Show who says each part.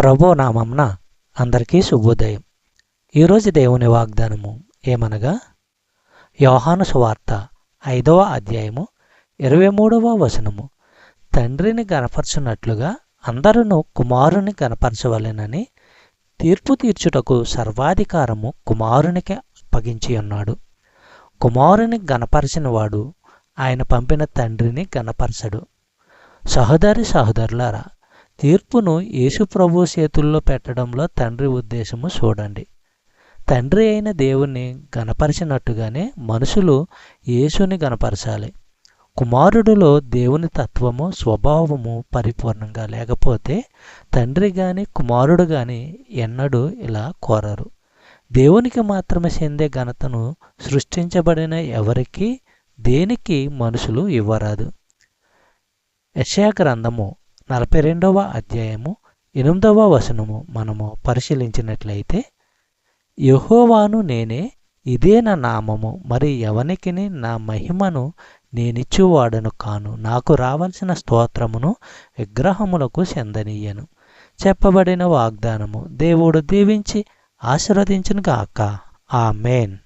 Speaker 1: ప్రభు నామంన అందరికీ శుభోదయం. ఈరోజు దేవుని వాగ్దానము ఏమనగా, యోహాను సువార్త 5వ అధ్యాయము 23వ వచనము. తండ్రిని గనపరచునట్లుగా అందరూ కుమారుని గనపరచవలెనని తీర్పు తీర్చుటకు సర్వాధికారము కుమారునికి అప్పగించి ఉన్నాడు. కుమారుని గనపరచిన వాడు ఆయన పంపిన తండ్రిని గనపరచడు. సహోదరులారా, తీర్పును యేసు ప్రభు చేతుల్లో పెట్టడంలో తండ్రి ఉద్దేశము చూడండి. తండ్రి అయిన దేవుణ్ణి గనపరిచినట్టుగానే మనుషులు యేసుని గనపరచాలి. కుమారుడిలో దేవుని తత్వము స్వభావము పరిపూర్ణంగా లేకపోతే తండ్రి గాని కుమారుడు గాని ఎన్నడూ ఇలా కోరరు. దేవునికి మాత్రమే చెందే ఘనతను సృష్టించబడిన ఎవరికి దేనికి మనుషులు ఇవ్వరాదు. యెషయా గ్రంథము 42వ అధ్యాయము 8వ వచనము మనము పరిశీలించినట్లయితే, యెహోవాను నేనే, ఇదే నా నామము, మరి ఎవనికిని నా మహిమను నేనిచ్చువాడను కాను, నాకు రావలసిన స్తోత్రమును విగ్రహములకు చెందనీయను. చెప్పబడిన వాగ్దానము దేవుడు దీవించి ఆశీర్వదించును గాక. ఆమేన్.